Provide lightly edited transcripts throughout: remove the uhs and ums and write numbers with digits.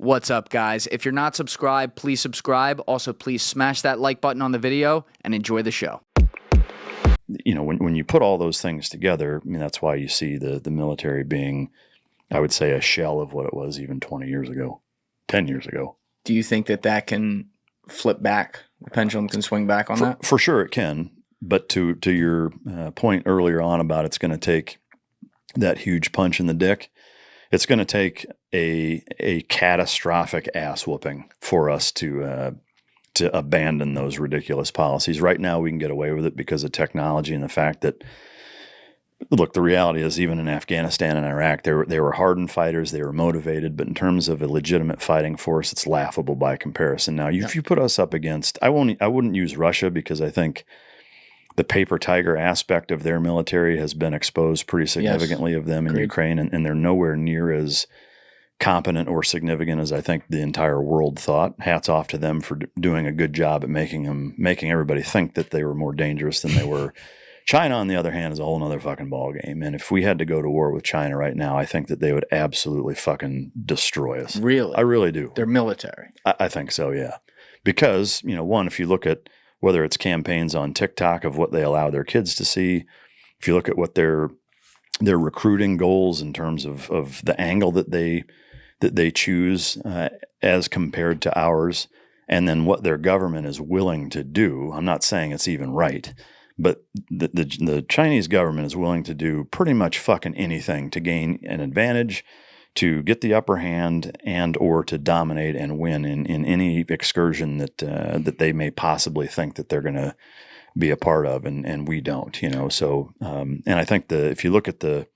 What's up, guys? If you're not subscribed, please subscribe. Also, please smash that like button on the video and enjoy the show. You know, when you put all those things together, I mean, that's why you see the military being, I would say, a shell of what it was even 20 years ago, 10 years ago. Do you think that can flip back? The pendulum can swing back on that? For sure it can. But to your point earlier on about it's going to take that huge punch in the dick, it's going to take a catastrophic ass whooping for us to abandon those ridiculous policies. Right now, we can get away with it because of technology and the fact that, look, the reality is even in Afghanistan and Iraq, they were hardened fighters, they were motivated, but in terms of a legitimate fighting force, it's laughable by comparison. Now, if you put us up against, I wouldn't use Russia because I think the paper tiger aspect of their military has been exposed pretty significantly of them in Ukraine, and they're nowhere near as competent or significant as I think the entire world thought. Hats off to them for doing a good job at making everybody think that they were more dangerous than they were. China, on the other hand, is a whole nother fucking ball game. And if we had to go to war with China right now, I think that they would absolutely fucking destroy us. Really? I really do. They're military. I think so, yeah. Because, one, if you look at whether it's campaigns on TikTok of what they allow their kids to see, if you look at what their recruiting goals in terms of the angle that they choose as compared to ours, and then what their government is willing to do. I'm not saying it's even right, but the Chinese government is willing to do pretty much fucking anything to gain an advantage, to get the upper hand, and or to dominate and win in any excursion that they may possibly think that they're going to be a part of, and we don't, So, and I think if you look at the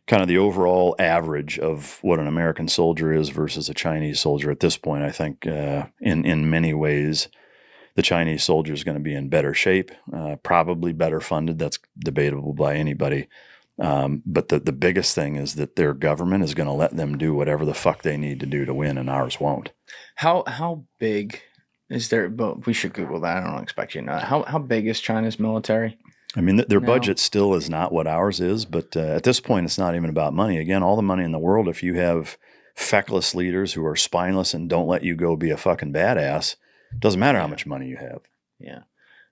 kind of the overall average of what an American soldier is versus a Chinese soldier at this point, I think in many ways the Chinese soldier is going to be in better shape, probably better funded. That's debatable by anybody. But the biggest thing is that their government is going to let them do whatever the fuck they need to do to win, and ours won't. How big is their? But we should Google that. I don't expect you to know. How big is China's military? I mean, their budget still is not what ours is, but at this point, it's not even about money. Again, all the money in the world. If you have feckless leaders who are spineless and don't let you go be a fucking badass, it doesn't matter how much money you have. Yeah.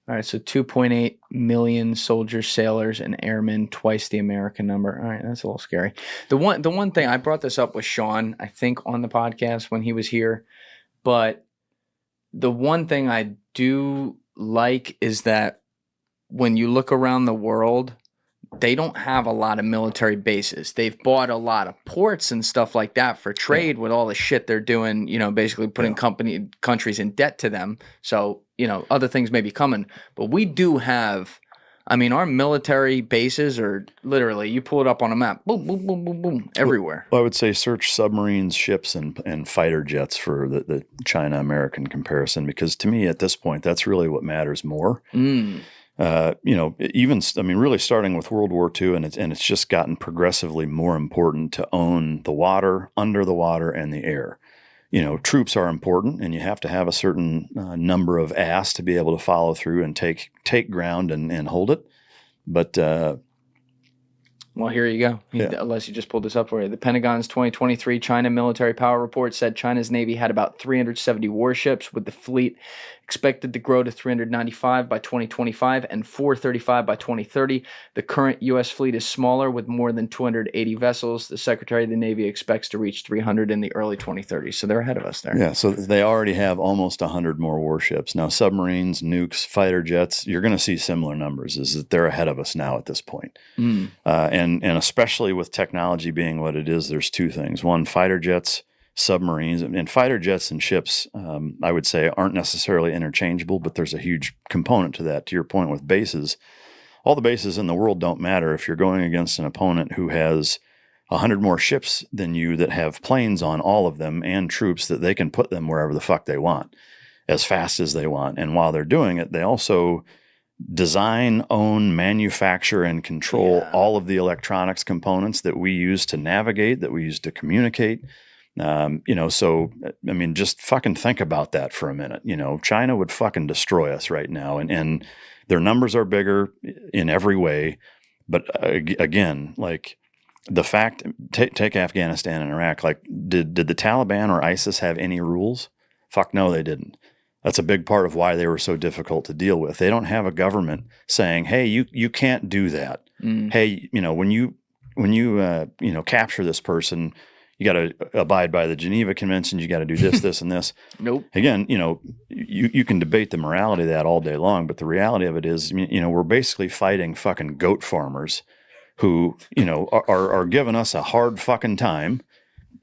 All right, so 2.8 million soldiers, sailors, and airmen, twice the American number. All right, that's a little scary. The one thing, I brought this up with Sean, I think, on the podcast when he was here, but the one thing I do like is that when you look around the world, they don't have a lot of military bases. They've bought a lot of ports and stuff like that for trade with all the shit they're doing, basically putting countries in debt to them. So, other things may be coming. But we do have, our military bases are literally, you pull it up on a map, boom, boom, boom, boom, boom, everywhere. Well, I would say search submarines, ships, and fighter jets for the China-American comparison, because to me at this point, that's really what matters more. Really starting with World War II, and it's just gotten progressively more important to own the water, under the water, and the air. Troops are important, and you have to have a certain number of ass to be able to follow through and take ground and hold it. But well, here you go. Unless you just pulled this up for you. The Pentagon's 2023 China military power report said China's Navy had about 370 warships, with the fleet expected to grow to 395 by 2025 and 435 by 2030. The current U.S. fleet is smaller, with more than 280 vessels. The Secretary of the Navy expects to reach 300 in the early 2030s. So they're ahead of us there. Yeah, so they already have almost 100 more warships. Now, submarines, nukes, fighter jets, you're going to see similar numbers, is that they're ahead of us now at this point. And especially with technology being what it is, there's two things. One, fighter jets, submarines, and fighter jets and ships, I would say, aren't necessarily interchangeable, but there's a huge component to that. To your point with bases, all the bases in the world don't matter if you're going against an opponent who has 100 more ships than you that have planes on all of them and troops that they can put them wherever the fuck they want, as fast as they want. And while they're doing it, they also design, own, manufacture, and control all of the electronics components that we use to navigate, that we use to communicate. Just fucking think about that for a minute. China would fucking destroy us right now, and their numbers are bigger in every way. But again, like the fact, take Afghanistan and Iraq, like did the Taliban or ISIS have any rules? Fuck no, they didn't. That's a big part of why they were so difficult to deal with. They don't have a government saying, hey, you can't do that. Hey, when you capture this person, you got to abide by the Geneva Conventions. You got to do this, this, and this. Nope. Again, you can debate the morality of that all day long, but the reality of it is, we're basically fighting fucking goat farmers who, are giving us a hard fucking time,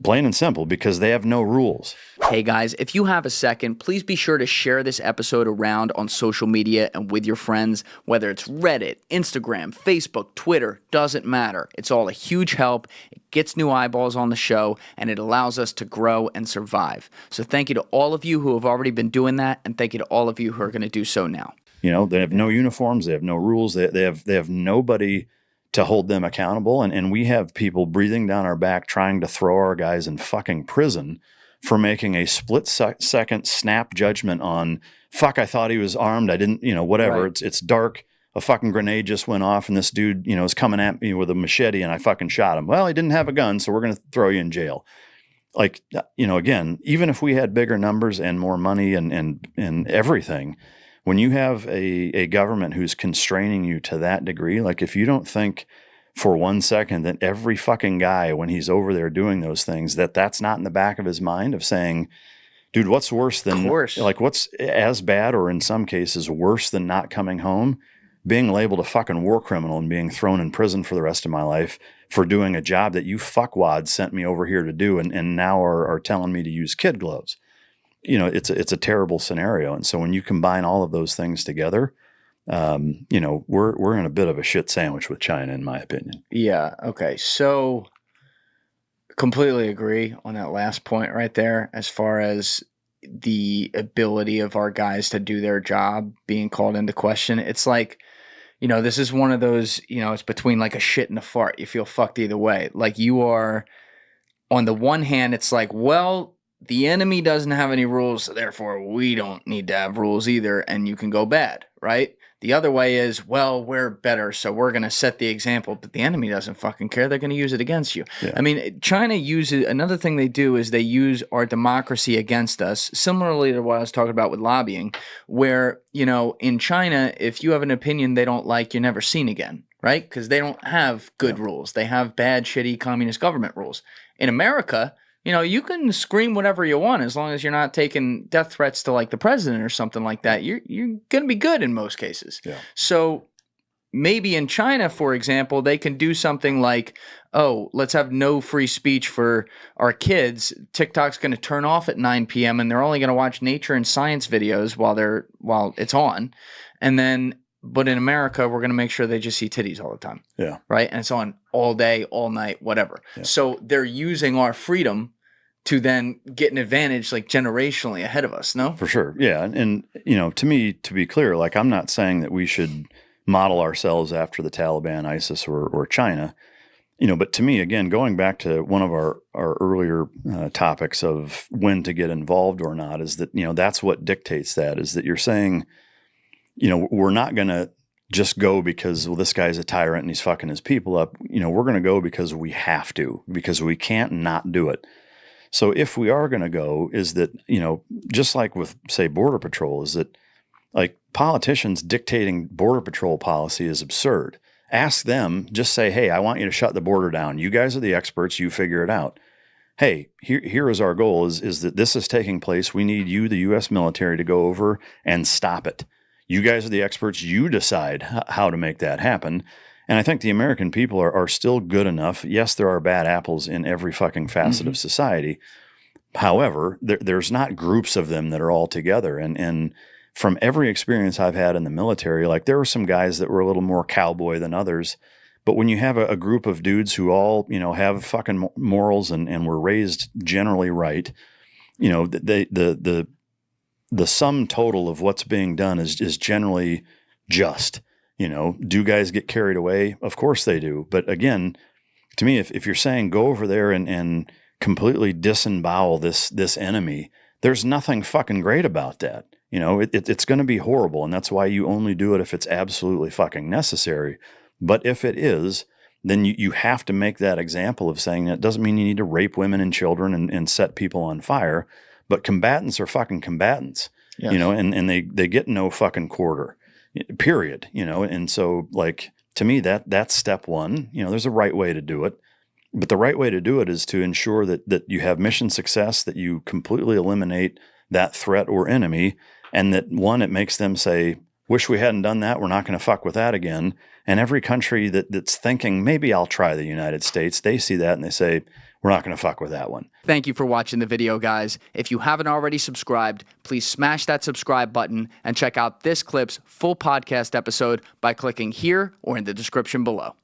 plain and simple, because they have no rules. Hey guys, if you have a second, please be sure to share this episode around on social media and with your friends, whether it's Reddit, Instagram, Facebook, Twitter, doesn't matter. It's all a huge help. It gets new eyeballs on the show, and it allows us to grow and survive. So thank you to all of you who have already been doing that, and thank you to all of you who are going to do so now. They have no uniforms. They have no rules. They have nobody to hold them accountable. And we have people breathing down our back trying to throw our guys in fucking prison for making a split second snap judgment on, fuck, I thought he was armed. I didn't, whatever. Right. It's dark. A fucking grenade just went off and this dude, is coming at me with a machete and I fucking shot him. Well, he didn't have a gun, so we're going to throw you in jail. Like, again, even if we had bigger numbers and more money and everything, when you have a government who's constraining you to that degree, like if you don't think for 1 second that every fucking guy, when he's over there doing those things, that's not in the back of his mind of saying, dude, what's worse than, like what's as bad or in some cases worse than not coming home? Being labeled a fucking war criminal and being thrown in prison for the rest of my life for doing a job that you fuckwads sent me over here to do and now are telling me to use kid gloves. It's a terrible scenario. And so when you combine all of those things together, we're in a bit of a shit sandwich with China, in my opinion. Yeah. Okay. So completely agree on that last point right there, as far as the ability of our guys to do their job being called into question. It's like, this is one of those, it's between like a shit and a fart. You feel fucked either way. Like you are, on the one hand, it's like, well, the enemy doesn't have any rules, so therefore we don't need to have rules either, and you can go bad, right? The other way is, well, we're better, so we're going to set the example, but the enemy doesn't fucking care. They're going to use it against you. Yeah. I mean, China uses, another thing they do is they use our democracy against us, similarly to what I was talking about with lobbying, where, in China, if you have an opinion they don't like, you're never seen again, right? Because they don't have good rules. They have bad, shitty communist government rules. In America, you can scream whatever you want as long as you're not taking death threats to like the president or something like that. You're going to be good in most cases. Yeah. So maybe in China, for example, they can do something like, oh, let's have no free speech for our kids. TikTok's going to turn off at 9 p.m. and they're only going to watch nature and science videos while it's on. And then, but in America, we're going to make sure they just see titties all the time. Yeah. Right. And it's on all day, all night, whatever. Yeah. So they're using our freedom to then get an advantage like generationally ahead of us, no? For sure. Yeah. And to me, to be clear, like I'm not saying that we should model ourselves after the Taliban, ISIS, or China, but to me, again, going back to one of our earlier topics of when to get involved or not is that, that's what dictates that, is that you're saying, we're not going to just go because, well, this guy's a tyrant and he's fucking his people up. We're going to go because we have to, because we can't not do it. So if we are going to go, is that, just like with, say, Border Patrol, is that like politicians dictating Border Patrol policy is absurd. Ask them, just say, hey, I want you to shut the border down. You guys are the experts. You figure it out. Hey, here is our goal is that this is taking place. We need you, the U.S. military, to go over and stop it. You guys are the experts. You decide how to make that happen. And I think the American people are still good enough. Yes, there are bad apples in every fucking facet of society. However, there's not groups of them that are all together. And from every experience I've had in the military, like there were some guys that were a little more cowboy than others. But when you have a group of dudes who all, have fucking morals and were raised generally right, the sum total of what's being done is generally just. Do guys get carried away? Of course they do. But again, to me, if you're saying go over there and completely disembowel this enemy, there's nothing fucking great about that. It's going to be horrible. And that's why you only do it if it's absolutely fucking necessary. But if it is, then you have to make that example of saying that doesn't mean you need to rape women and children and set people on fire, but combatants are fucking combatants, Yes. you know, and they get no fucking quarter, period, you know. And so, like, to me, that's step one. You know, there's a right way to do it, but the right way to do it is to ensure that you have mission success, that you completely eliminate that threat or enemy, and that, one, it makes them say, wish we hadn't done that. We're not going to fuck with that again. And every country that's thinking, maybe I'll try the United States, they see that and they say, we're not going to fuck with that one. Thank you for watching the video, guys. If you haven't already subscribed, please smash that subscribe button and check out this clip's full podcast episode by clicking here or in the description below.